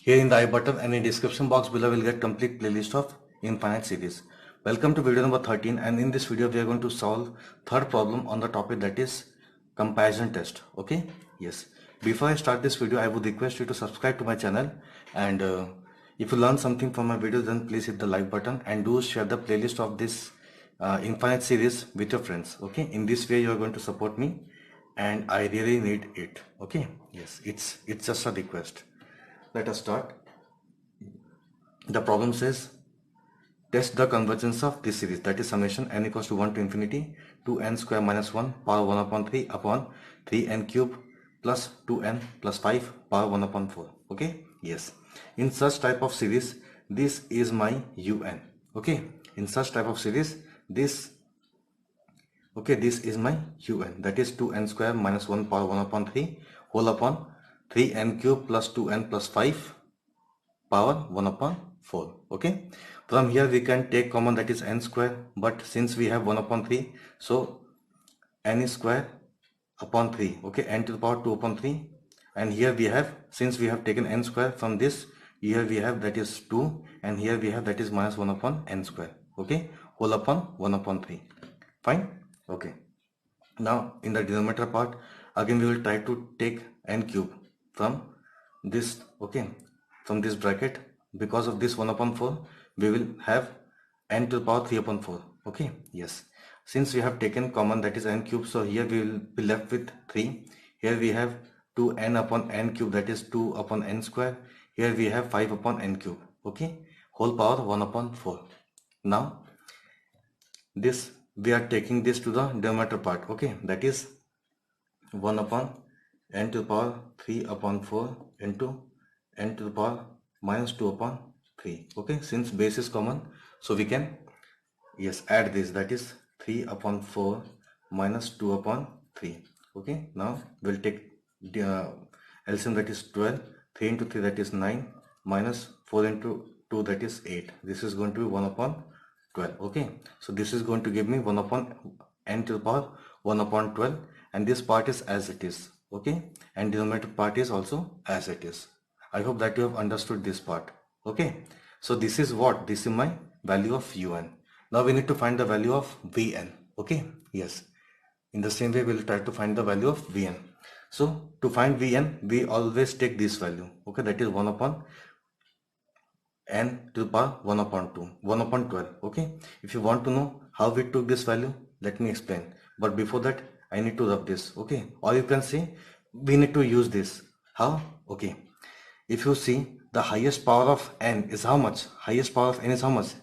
Here in the I button and in description box below will get complete playlist of infinite series. Welcome to video number 13, and in this video we are going to solve third problem on the topic, that is comparison test. Okay, yes. Before I start this video, I would request you to subscribe to my channel, and if you learn something from my videos, then please hit the like button and do share the playlist of this infinite series with your friends. Okay, in this way you are going to support me and I really need it. Okay, yes, it's just a request. Let us start. The problem says test the convergence of this series, that is summation n equals to 1 to infinity 2n square minus 1 power 1 upon 3 upon 3n cube plus 2n plus 5 power 1 upon 4. Okay, yes. In such type of series, this is my un. Okay, in such type of series, this is my un, that is 2n square minus 1 power 1 upon 3 whole upon 3n cube plus 2n plus 5 power 1 upon 4. Okay, from here we can take common, that is n square, but since we have 1 upon 3, so n is square upon 3. Okay, n to the power 2 upon 3, and here we have, since we have taken n square from this, here we have that is 2, and here we have that is minus 1 upon n square. Okay, whole upon 1 upon 3. Fine. Okay, now in the denominator part, again we will try to take n cube from this. Okay, from this bracket, because of this 1 upon 4 we will have n to the power 3 upon 4. Okay, yes. Since we have taken common, that is n cube, so here we will be left with 3. Here we have 2n upon n cube, that is 2 upon n square. Here we have 5 upon n cube. Okay, whole power 1 upon 4. Now this, we are taking this to the denominator part. Okay, that is 1 upon n to the power 3 upon 4 into n to the power minus 2 upon 3. Okay, since base is common, so we can, yes, add this, that is 3 upon 4 minus 2 upon 3. Okay, now we'll take the LCM, that is 12. 3 into 3, that is 9, minus 4 into 2, that is 8. This is going to be 1 upon 12. Okay, so this is going to give me 1 upon n to the power 1 upon 12, and this part is as it is. Okay, and denominator part is also as it is. I hope that you have understood this part. Okay, so this is what, this is my value of un. Now we need to find the value of vn. Okay, yes, in the same way we will try to find the value of vn. So to find vn, we always take this value. Okay, that is 1 upon n to the power 1 upon 2, 1 upon 12. Okay, if you want to know how we took this value, let me explain. But before that, I need to rub this. Okay, or you can say we need to use this. How? Okay, if you see, the highest power of n is how much? Highest power of n is how much?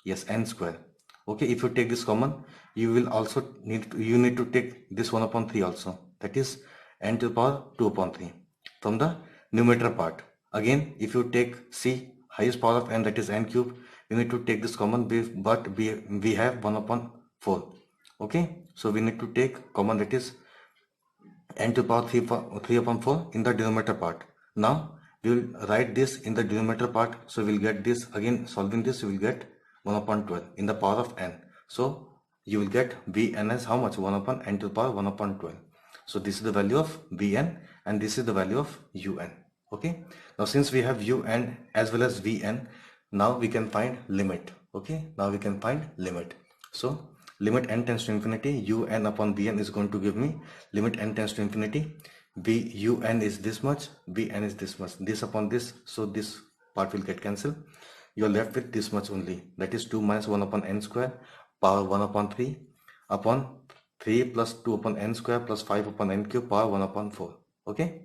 Yes, n square. Okay, if you take this common, you will also need to take this 1 upon 3 also, that is n to the power 2 upon 3 from the numerator part. Again, if you take c, highest power of n, that is n cube, you need to take this common, but we have 1 upon 4. Okay, so we need to take common, that is n to the power 3 upon 4 in the denominator part. Now we will write this in the denominator part, so we'll get this, again solving this, you will get 1 upon 12 in the power of n. So you will get vn as how much? 1 upon n to the power 1 upon 12. So this is the value of vn, and this is the value of un. Okay, now since we have un as well as vn, now we can find limit. Okay, now we can find limit. So limit n tends to infinity, un upon vn is going to give me limit n tends to infinity, un is this much, vn is this much, this upon this, so this part will get cancelled. You are left with this much only, that is 2 minus 1 upon n square power 1 upon 3 upon 3 plus 2 upon n square plus 5 upon n cube power 1 upon 4. Okay,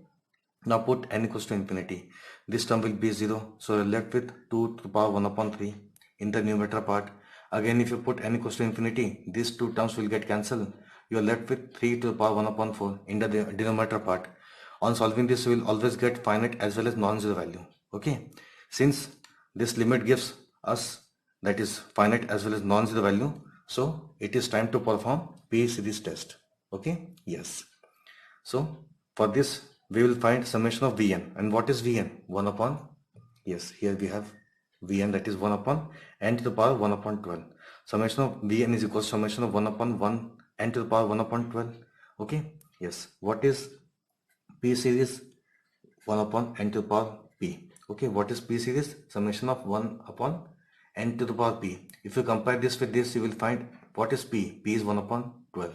now put n equals to infinity, this term will be 0, so you are left with 2 to the power 1 upon 3 in the numerator part. Again, if you put n equals to infinity, these two terms will get cancelled. You are left with 3 to the power 1 upon 4 in the denominator part. On solving this, you will always get finite as well as non-zero value. Okay, since this limit gives us, that is finite as well as non-zero value, so it is time to perform P series test. Okay, yes. So for this we will find summation of vn, and what is vn? 1 upon, yes, here we have vn, that is 1 upon n to the power 1 upon 12. Summation of vn is equal to summation of 1 upon 1 n to the power 1 upon 12. Okay, yes. What is P series? 1 upon n to the power p. Okay, what is P series? Summation of 1 upon n to the power P. If you compare this with this, you will find what is P? P is 1 upon 12.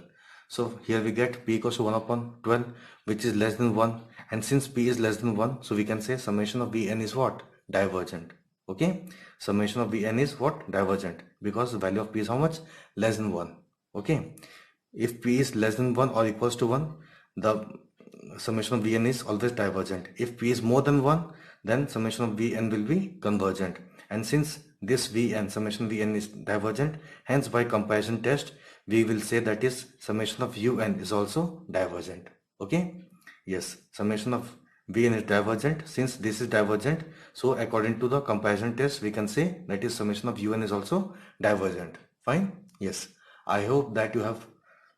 So here we get P equals to 1 upon 12, which is less than 1. And since P is less than 1, so we can say summation of Vn is what? Divergent. Okay, summation of Vn is what? Divergent, because the value of P is how much? Less than 1. Okay, if P is less than 1 or equals to 1, the summation of Vn is always divergent. If P is more than 1, then summation of Vn will be convergent. And since this Vn, summation Vn is divergent, hence by comparison test, we will say that is summation of Un is also divergent. Okay? Yes, summation of Vn is divergent. Since this is divergent, so according to the comparison test, we can say that is summation of Un is also divergent. Fine? Yes. I hope that you have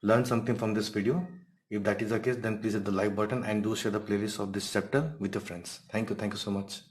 learned something from this video. If that is the case, then please hit the like button and do share the playlist of this chapter with your friends. Thank you so much.